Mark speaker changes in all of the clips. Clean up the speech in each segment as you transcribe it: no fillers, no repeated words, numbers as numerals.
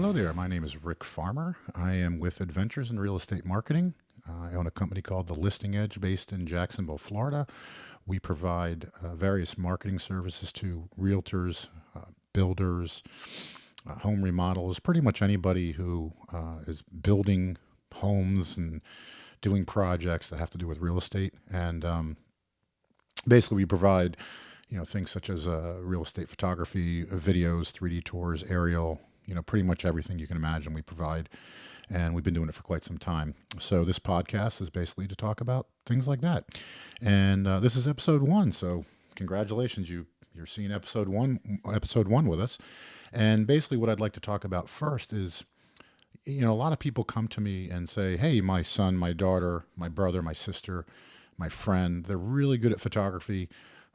Speaker 1: Hello there. My name is Rick Farmer. I am with Adventures in Real Estate Marketing. I own a company called The Listing Edge based in Jacksonville, Florida. We provide various marketing services to realtors, builders, home remodelers, pretty much anybody who is building homes and doing projects that have to do with real estate. And basically, we provide things such as real estate photography, videos, 3D tours, aerial, pretty much everything you can imagine we provide. And we've been doing it for quite some time. So this podcast is basically to talk about things like that. And this is episode one. So congratulations, you're seeing episode one with us. And basically, what I'd like to talk about first is, a lot of people come to me and say, "Hey, my son, my daughter, my brother, my sister, my friend, they're really good at photography."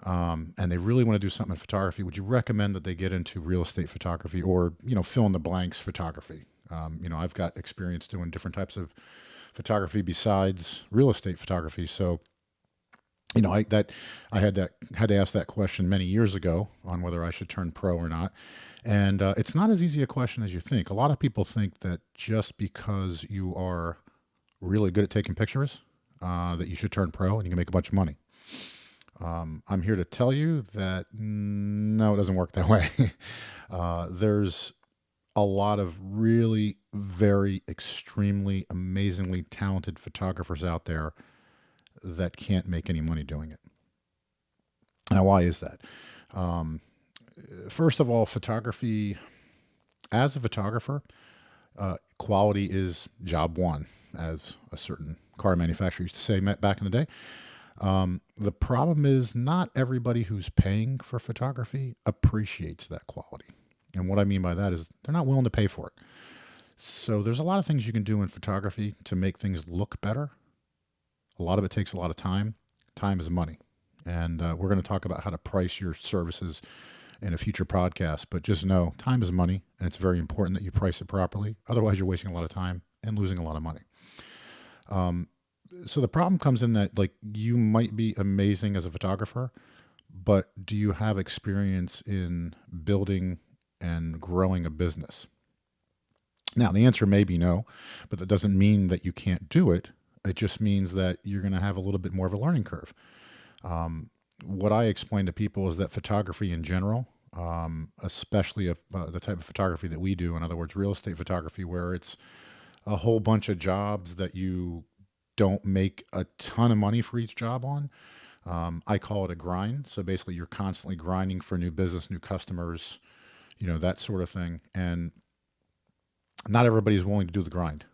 Speaker 1: And they really want to do something in photography. Would you recommend that they get into real estate photography or, fill in the blanks photography? I've got experience doing different types of photography besides real estate photography. So, I had to ask that question many years ago on whether I should turn pro or not. And it's not as easy a question as you think. A lot of people think that just because you are really good at taking pictures, that you should turn pro and you can make a bunch of money. I'm here to tell you that no, it doesn't work that way. There's a lot of really very extremely amazingly talented photographers out there that can't make any money doing it. Now, why is that? Um, First of all, photography, as a photographer, quality is job one, as a certain car manufacturer used to say back in the day. The problem is not everybody who's paying for photography appreciates that quality. And what I mean by that is they're not willing to pay for it. So there's a lot of things you can do in photography to make things look better. A lot of it takes a lot of time. Time is money. And we're going to talk about how to price your services in a future podcast. But just know time is money, and it's very important that you price it properly. Otherwise, you're wasting a lot of time and losing a lot of money. So the problem comes in that, like, you might be amazing as a photographer, but do you have experience in building and growing a business? Now, the answer may be no, but that doesn't mean that you can't do it. It just means that you're going to have a little bit more of a learning curve. What I explain to people is that photography in general, especially if, the type of photography that we do, in other words, real estate photography, where it's a whole bunch of jobs that you don't make a ton of money for each job on. I call it a grind. So basically, you're constantly grinding for new business, new customers, that sort of thing. And not everybody's willing to do the grind.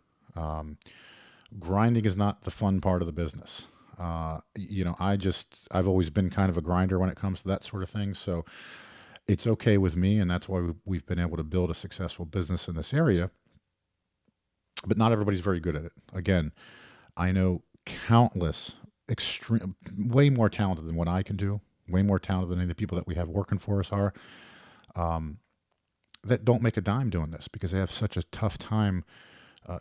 Speaker 1: Grinding is not the fun part of the business. I've always been kind of a grinder when it comes to that sort of thing. So it's okay with me. And that's why we've been able to build a successful business in this area. But not everybody's very good at it. Again, I know countless, extreme, way more talented than what I can do, way more talented than any of the people that we have working for us are, that don't make a dime doing this because they have such a tough time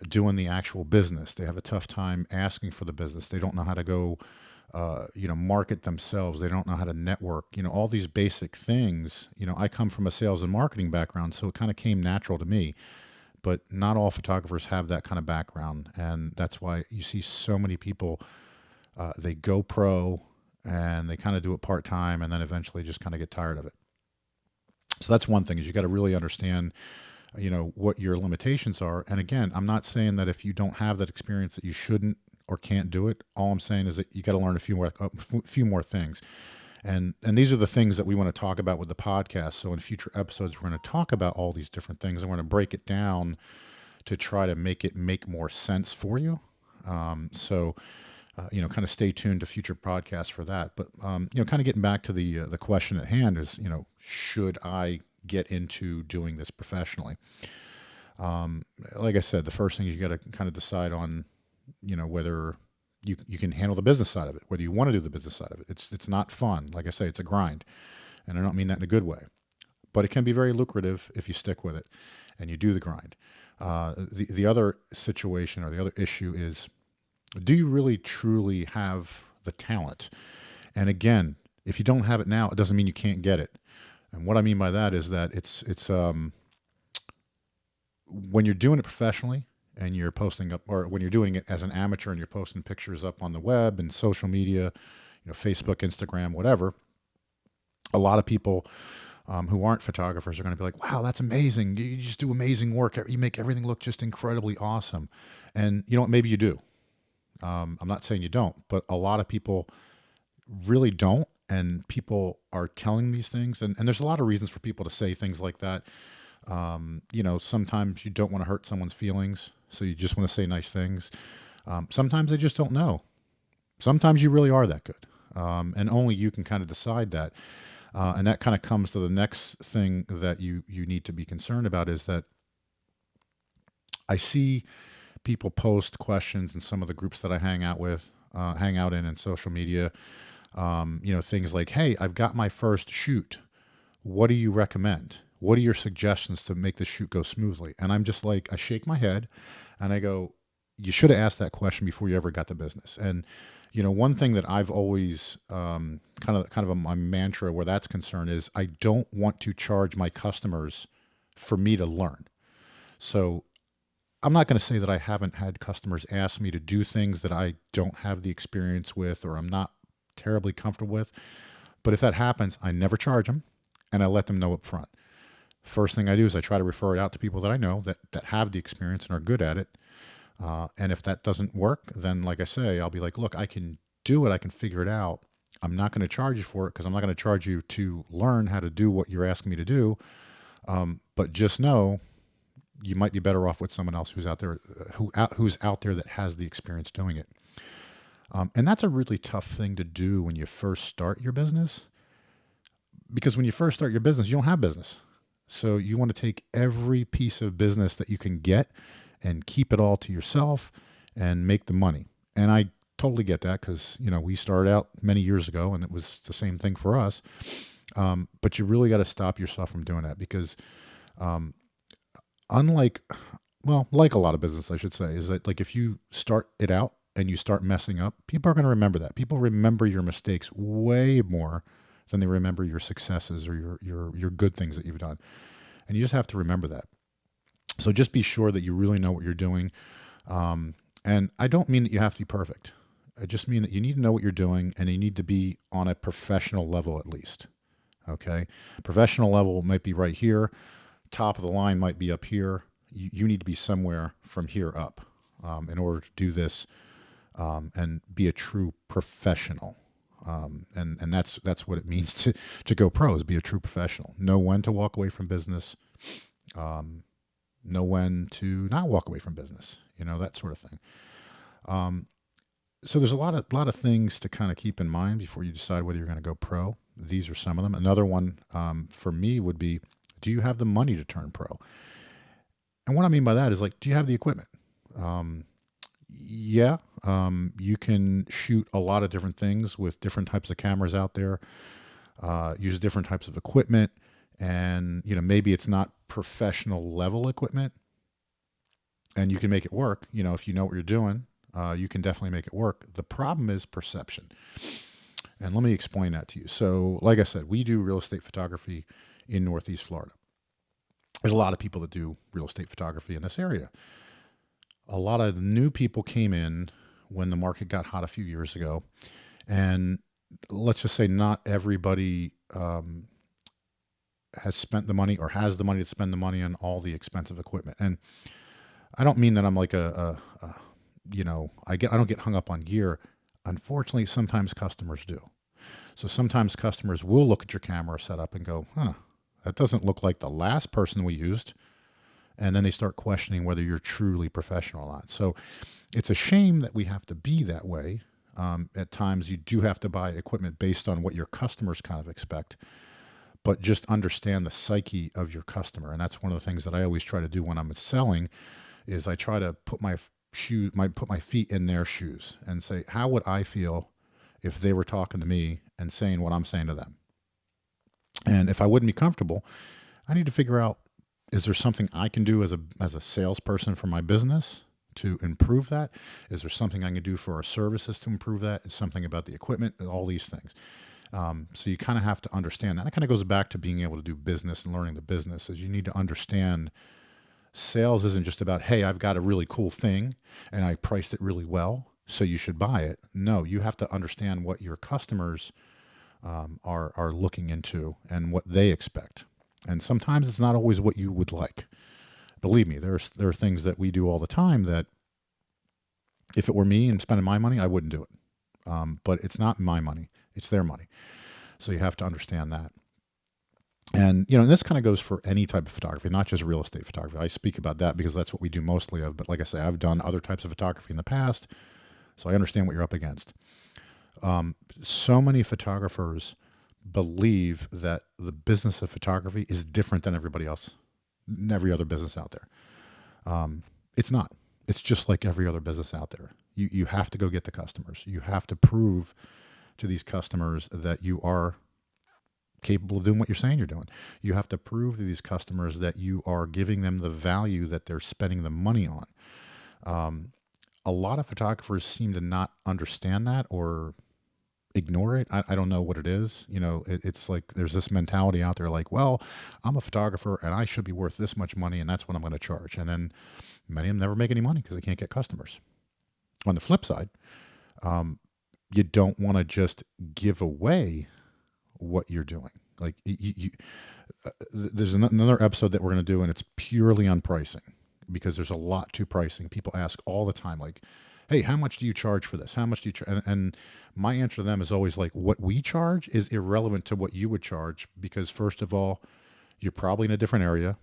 Speaker 1: doing the actual business. They have a tough time asking for the business. They don't know how to go, market themselves. They don't know how to network. All these basic things. I come from a sales and marketing background, so it kind of came natural to me. But not all photographers have that kind of background, and that's why you see so many people. They go pro, and they kind of do it part time, and then eventually just kind of get tired of it. So that's one thing: is you got to really understand, what your limitations are. And again, I'm not saying that if you don't have that experience that you shouldn't or can't do it. All I'm saying is that you got to learn a few more things. And these are the things that we want to talk about with the podcast. So in future episodes, we're going to talk about all these different things. And we're going to break it down to try to make it make more sense for you. Kind of stay tuned to future podcasts for that. But kind of getting back to the question at hand is, should I get into doing this professionally? Like I said, the first thing is you got to kind of decide on, whether you can handle the business side of it, whether you want to do the business side of it. It's not fun. Like I say, it's a grind. And I don't mean that in a good way. But it can be very lucrative if you stick with it and you do the grind. The other situation or the other issue is, do you really truly have the talent? And again, if you don't have it now, it doesn't mean you can't get it. And what I mean by that is that it's when you're doing it professionally and you're posting up, or when you're doing it as an amateur and you're posting pictures up on the web and social media, Facebook, Instagram, whatever, a lot of people who aren't photographers are going to be like, wow, that's amazing. You just do amazing work. You make everything look just incredibly awesome. And you know what? Maybe you do. I'm not saying you don't, but a lot of people really don't. And people are telling these things. And there's a lot of reasons for people to say things like that. Sometimes you don't want to hurt someone's feelings. So you just want to say nice things. Sometimes they just don't know. Sometimes you really are that good. And only you can kind of decide that. And that kind of comes to the next thing that you need to be concerned about, is that I see people post questions in some of the groups that I hang out in social media. Things like, hey, I've got my first shoot. What do you recommend? What are your suggestions to make the shoot go smoothly? And I'm just like, I shake my head and I go, you should have asked that question before you ever got the business. And, one thing that I've always kind of my mantra where that's concerned is I don't want to charge my customers for me to learn. So I'm not going to say that I haven't had customers ask me to do things that I don't have the experience with or I'm not terribly comfortable with. But if that happens, I never charge them and I let them know up front. First thing I do is I try to refer it out to people that I know that have the experience and are good at it. And if that doesn't work, then like I say, I'll be like, look, I can do it. I can figure it out. I'm not going to charge you for it because I'm not going to charge you to learn how to do what you're asking me to do. But just know you might be better off with someone else who's out there, who's out there that has the experience doing it. And that's a really tough thing to do when you first start your business, because when you first start your business, you don't have business. So you want to take every piece of business that you can get and keep it all to yourself and make the money. And I totally get that because, we started out many years ago and it was the same thing for us. But you really got to stop yourself from doing that because like a lot of business, I should say, is that like if you start it out and you start messing up, people are going to remember that. People remember your mistakes way more than they remember your successes or your good things that you've done. And you just have to remember that. So just be sure that you really know what you're doing. And I don't mean that you have to be perfect. I just mean that you need to know what you're doing and you need to be on a professional level at least. Okay? Professional level might be right here. Top of the line might be up here. You need to be somewhere from here up in order to do this and be a true professional. And that's what it means to go pro, is be a true professional. Know when to walk away from business. Know when to not walk away from business, that sort of thing. So there's a lot of things to kind of keep in mind before you decide whether you're going to go pro. These are some of them. Another one for me would be, do you have the money to turn pro? And what I mean by that is like, do you have the equipment? Yeah, you can shoot a lot of different things with different types of cameras out there, use different types of equipment. And, maybe it's not professional level equipment and you can make it work. If you know what you're doing, you can definitely make it work. The problem is perception. And let me explain that to you. So like I said, we do real estate photography in Northeast Florida. There's a lot of people that do real estate photography in this area. A lot of new people came in when the market got hot a few years ago. And let's just say not everybody has spent the money or has the money to spend the money on all the expensive equipment. And I don't mean that I'm like I don't get hung up on gear. Unfortunately, sometimes customers do. So sometimes customers will look at your camera setup and go, that doesn't look like the last person we used. And then they start questioning whether you're truly professional or not. So it's a shame that we have to be that way. At times you do have to buy equipment based on what your customers kind of expect, but just understand the psyche of your customer. And that's one of the things that I always try to do when I'm selling is I try to put my feet in their shoes and say, how would I feel if they were talking to me and saying what I'm saying to them? And if I wouldn't be comfortable, I need to figure out, is there something I can do as a salesperson for my business to improve that? Is there something I can do for our services to improve that? Is something about the equipment? All these things. So you kind of have to understand that. And it kind of goes back to being able to do business and learning the business, is you need to understand Sales isn't just about, hey, I've got a really cool thing and I priced it really well, so you should buy it. No, you have to understand what your customers are looking into and what they expect. And sometimes it's not always what you would like. Believe me, there are things that we do all the time that if it were me and spending my money, I wouldn't do it. But it's not my money; it's their money. So you have to understand that. And and this kind of goes for any type of photography, not just real estate photography. I speak about that because that's what we do mostly of. But like I say, I've done other types of photography in the past, so I understand what you're up against. So many photographers believe that the business of photography is different than everybody else, every other business out there. It's not. It's just like every other business out there. You have to go get the customers. You have to prove to these customers that you are capable of doing what you're saying you're doing. You have to prove to these customers that you are giving them the value that they're spending the money on. A lot of photographers seem to not understand that or ignore it. I don't know what it is. It's like there's this mentality out there like, well, I'm a photographer and I should be worth this much money and that's what I'm going to charge. And then many of them never make any money because they can't get customers. On the flip side, you don't want to just give away what you're doing. Like there's another episode that we're going to do, and it's purely on pricing because there's a lot to pricing. People ask all the time, like, "Hey, how much do you charge for this? How much do you charge?" And my answer to them is always like, "What we charge is irrelevant to what you would charge because first of all, you're probably in a different area,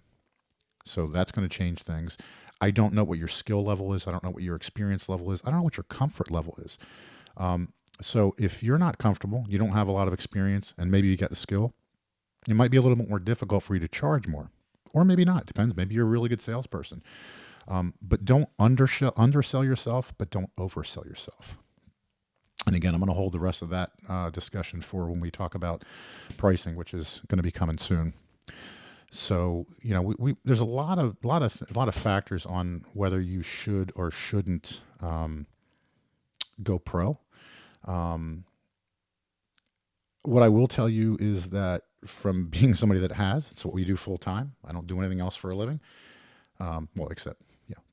Speaker 1: so that's going to change things. I don't know what your skill level is. I don't know what your experience level is. I don't know what your comfort level is." So if you're not comfortable, you don't have a lot of experience, and maybe you got the skill, it might be a little bit more difficult for you to charge more, or maybe not. It depends. Maybe you're a really good salesperson. But don't undersell yourself, but don't oversell yourself. And again, I'm going to hold the rest of that discussion for when we talk about pricing, which is going to be coming soon. So there's a lot of factors on whether you should or shouldn't go pro. What I will tell you is that from being somebody that has, it's what we do full time. I don't do anything else for a living. Well, except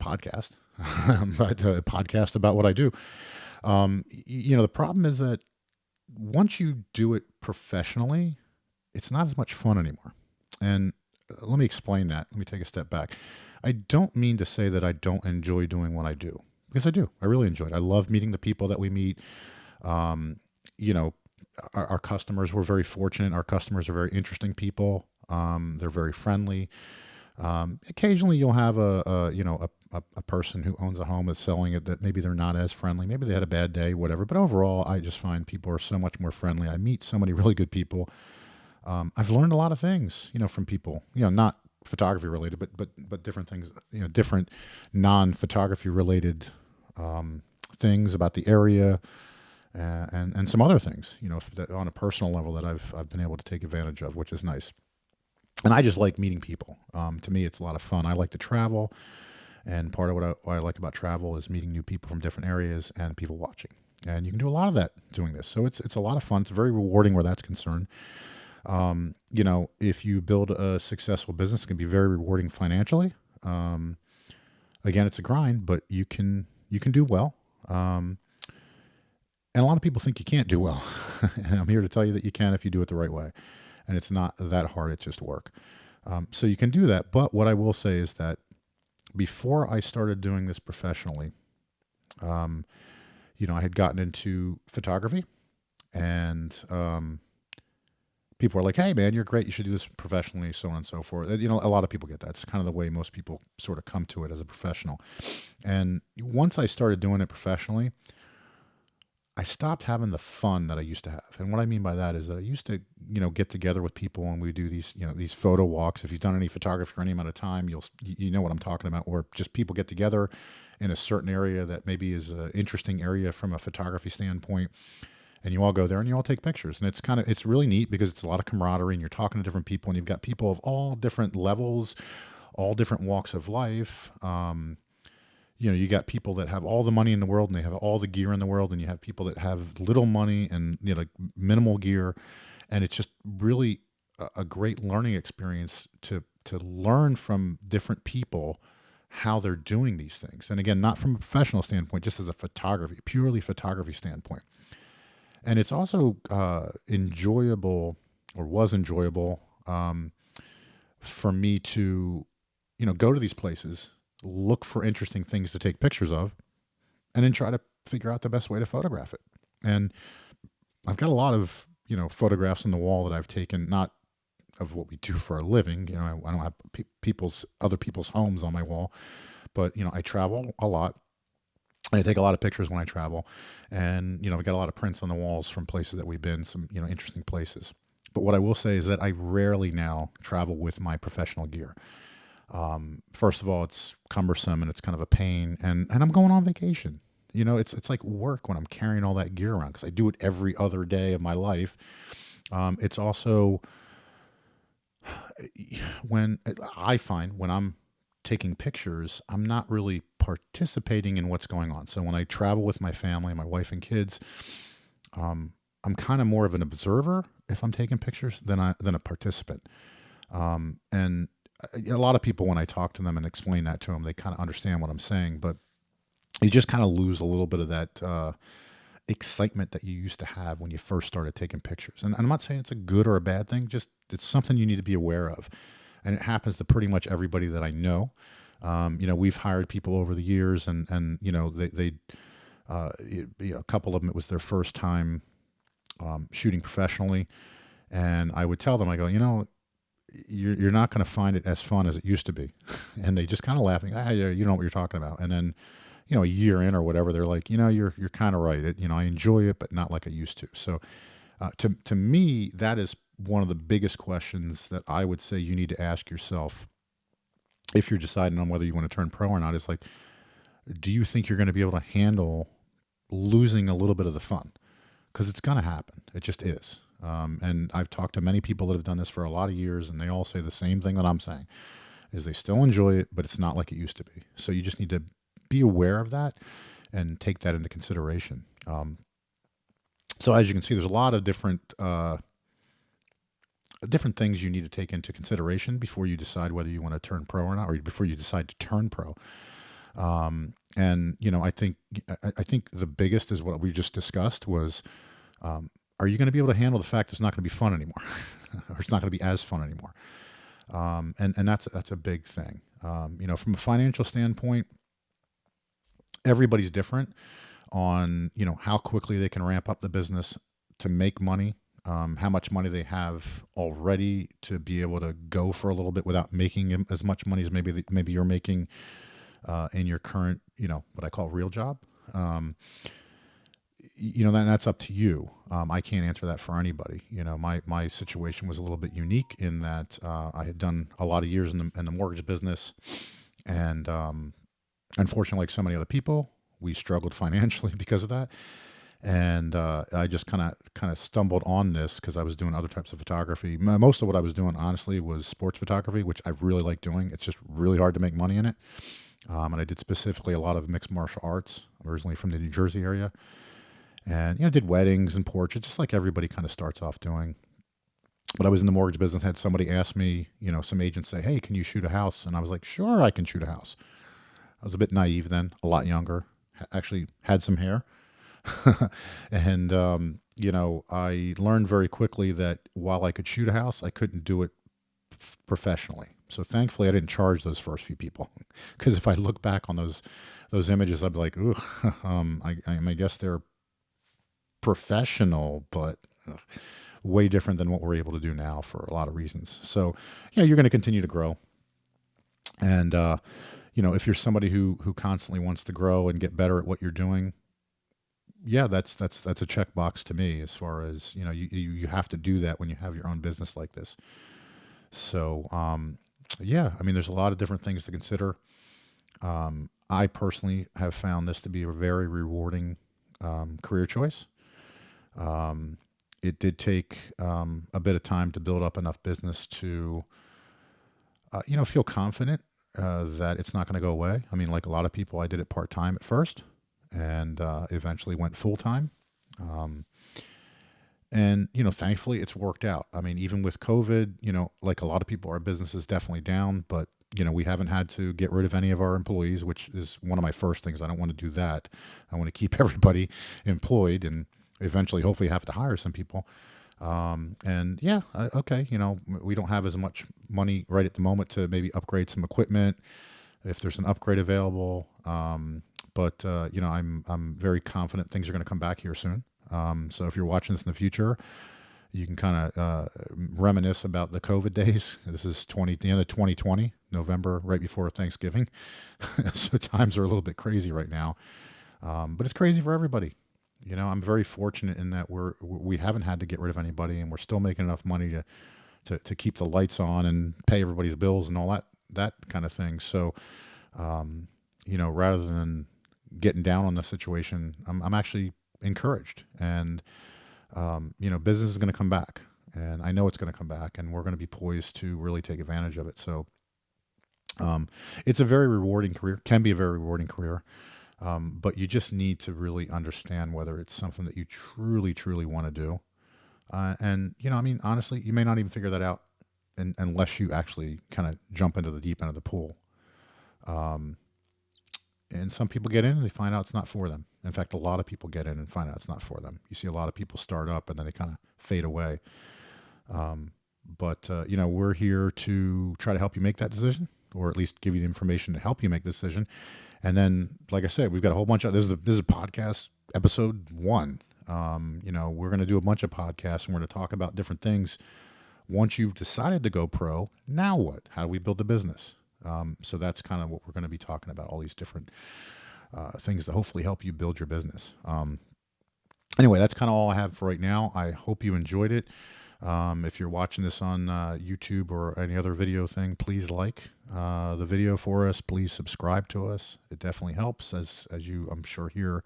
Speaker 1: podcast, but podcast about what I do. The problem is that once you do it professionally, it's not as much fun anymore. And let me explain that. Let me take a step back. I don't mean to say that I don't enjoy doing what I do, because I do. I really enjoy it. I love meeting the people that we meet. Our customers, we're very fortunate. Our customers are very interesting people. They're very friendly. Occasionally you'll have a person who owns a home that's selling it that maybe they're not as friendly. Maybe they had a bad day, whatever. But overall, I just find people are so much more friendly. I meet so many really good people. I've learned a lot of things, from people, not photography related, but different things, different non-photography related things about the area. And some other things, that on a personal level that I've been able to take advantage of, which is nice. And I just like meeting people. To me, it's a lot of fun. I like to travel, and part of what I like about travel is meeting new people from different areas and people watching. And you can do a lot of that doing this. So it's a lot of fun. It's very rewarding where that's concerned. If you build a successful business, it can be very rewarding financially. Again, it's a grind, but you can do well. And a lot of people think you can't do well. And I'm here to tell you that you can if you do it the right way. And it's not that hard, it's just work. So you can do that. But what I will say is that before I started doing this professionally, I had gotten into photography, and people are like, "Hey man, you're great. You should do this professionally," so on and so forth. A lot of people get that. It's kind of the way most people sort of come to it as a professional. And once I started doing it professionally, I stopped having the fun that I used to have. And what I mean by that is that I used to, get together with people and we do these, these photo walks. If you've done any photography for any amount of time, you know what I'm talking about, where just people get together in a certain area that maybe is an interesting area from a photography standpoint. And you all go there and you all take pictures. And it's really neat because it's a lot of camaraderie and you're talking to different people and you've got people of all different levels, all different walks of life. You got people that have all the money in the world and they have all the gear in the world, and you have people that have little money and like minimal gear, and it's just really a great learning experience to to learn from different people how they're doing these things. And again, not from a professional standpoint, just as a photography, purely photography standpoint. And it's also enjoyable, or was enjoyable, for me to, go to these places, look for interesting things to take pictures of, and then try to figure out the best way to photograph it. And I've got a lot of, photographs on the wall that I've taken, not of what we do for a living. I don't have other people's homes on my wall, but, I travel a lot. I take a lot of pictures when I travel, and, we got a lot of prints on the walls from places that we've been, some, interesting places. But what I will say is that I rarely now travel with my professional gear. First of all, it's cumbersome and it's kind of a pain, and I'm going on vacation. It's like work when I'm carrying all that gear around, because I do it every other day of my life. It's also when I find when I'm taking pictures, I'm not really participating in what's going on. So when I travel with my family, my wife and kids, I'm kind of more of an observer if I'm taking pictures than a participant. And a lot of people, when I talk to them and explain that to them, they kind of understand what I'm saying, but you just kind of lose a little bit of that excitement that you used to have when you first started taking pictures. And I'm not saying it's a good or a bad thing, just it's something you need to be aware of. And it happens to pretty much everybody that I know. We've hired people over the years, and a couple of them, it was their first time shooting professionally. And I would tell them, I go, you're not going to find it as fun as it used to be. And they just kind of laughing, yeah, you know what you're talking about. And then, a year in or whatever, they're like, you're kind of right. I enjoy it, but not like I used to. So to me, that is one of the biggest questions that I would say you need to ask yourself if you're deciding on whether you want to turn pro or not. Is like, do you think you're going to be able to handle losing a little bit of the fun? Because it's going to happen. It just is. And I've talked to many people that have done this for a lot of years, and they all say the same thing that I'm saying, is they still enjoy it, but it's not like it used to be. So you just need to be aware of that and take that into consideration. So as you can see, there's a lot of different things you need to take into consideration before you decide whether you want to turn pro or not, or before you decide to turn pro. And I think the biggest is what we just discussed was, are you going to be able to handle the fact it's not going to be fun anymore, or it's not going to be as fun anymore? And that's a big thing. From a financial standpoint, everybody's different on, how quickly they can ramp up the business to make money, how much money they have already to be able to go for a little bit without making as much money as maybe you're making in your current, what I call real job. That's up to you. I can't answer that for anybody. My situation was a little bit unique in that I had done a lot of years in the mortgage business, and unfortunately, like so many other people, we struggled financially because of that. And I just kind of stumbled on this because I was doing other types of photography. Most of what I was doing, honestly, was sports photography, which I really like doing. It's just really hard to make money in it. And I did specifically a lot of mixed martial arts. I'm originally from the New Jersey area. And, did weddings and portraits, just like everybody kind of starts off doing. But I was in the mortgage business, had somebody ask me, some agents say, hey, can you shoot a house? And I was like, sure, I can shoot a house. I was a bit naive then, a lot younger, actually had some hair. And, I learned very quickly that while I could shoot a house, I couldn't do it professionally. So thankfully, I didn't charge those first few people, because if I look back on those images, I'd be like, ooh, I guess they're professional, but way different than what we're able to do now for a lot of reasons. So, you're going to continue to grow. And, if you're somebody who constantly wants to grow and get better at what you're doing, yeah, that's a checkbox to me, as far as, you have to do that when you have your own business like this. So, there's a lot of different things to consider. I personally have found this to be a very rewarding career choice. It did take a bit of time to build up enough business to, feel confident that it's not going to go away. I mean, like a lot of people, I did it part-time at first, and eventually went full-time. And, thankfully it's worked out. I mean, even with COVID, like a lot of people, our business is definitely down, but, we haven't had to get rid of any of our employees, which is one of my first things. I don't want to do that. I want to keep everybody employed and eventually, hopefully, have to hire some people. And yeah, okay, we don't have as much money right at the moment to maybe upgrade some equipment if there's an upgrade available. But I'm very confident things are going to come back here soon. So if you're watching this in the future, you can kind of reminisce about the COVID days. This is the end of 2020, November, right before Thanksgiving. So times are a little bit crazy right now, but it's crazy for everybody. I'm very fortunate in that we haven't had to get rid of anybody, and we're still making enough money to keep the lights on and pay everybody's bills and all that kind of thing. So, rather than getting down on the situation, I'm actually encouraged, and business is going to come back, and I know it's going to come back, and we're going to be poised to really take advantage of it. So, it's a very rewarding career, can be a very rewarding career. But you just need to really understand whether it's something that you truly, truly want to do. And, honestly, you may not even figure that out unless you actually kind of jump into the deep end of the pool. And some people get in and they find out it's not for them. In fact, a lot of people get in and find out it's not for them. You see a lot of people start up and then they kind of fade away. But we're here to try to help you make that decision, or at least give you the information to help you make the decision. And then, like I said, we've got a whole bunch of this is a podcast episode 1. We're going to do a bunch of podcasts, and we're going to talk about different things. Once you've decided to go pro, now what? How do we build the business? So that's kind of what we're going to be talking about, all these different things to hopefully help you build your business. Anyway, that's kind of all I have for right now. I hope you enjoyed it. If you're watching this on YouTube or any other video thing, please like the video for us. Please subscribe to us. It definitely helps, as you, I'm sure, hear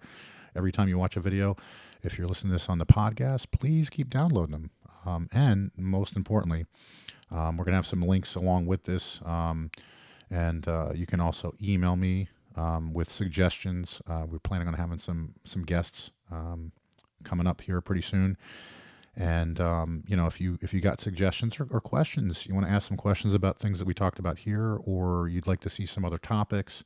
Speaker 1: every time you watch a video. If you're listening to this on the podcast, please keep downloading them. And most importantly, we're going to have some links along with this. And you can also email me with suggestions. We're planning on having some guests coming up here pretty soon. And, if you got suggestions or questions, you want to ask some questions about things that we talked about here, or you'd like to see some other topics,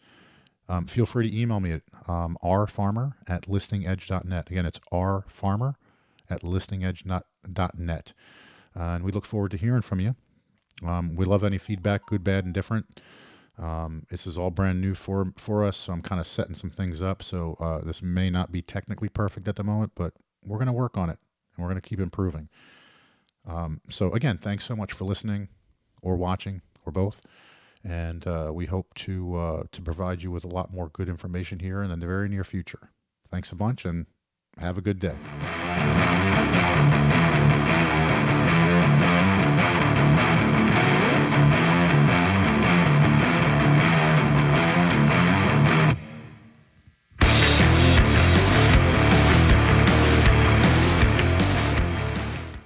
Speaker 1: feel free to email me at rfarmer@listingedge.net. Again, it's rfarmer@listingedge.net. And we look forward to hearing from you. We love any feedback, good, bad, and different. This is all brand new for us, so I'm kind of setting some things up. So this may not be technically perfect at the moment, but we're going to work on it. And we're going to keep improving. So again, thanks so much for listening or watching or both. And we hope to provide you with a lot more good information here in the very near future. Thanks a bunch and have a good day.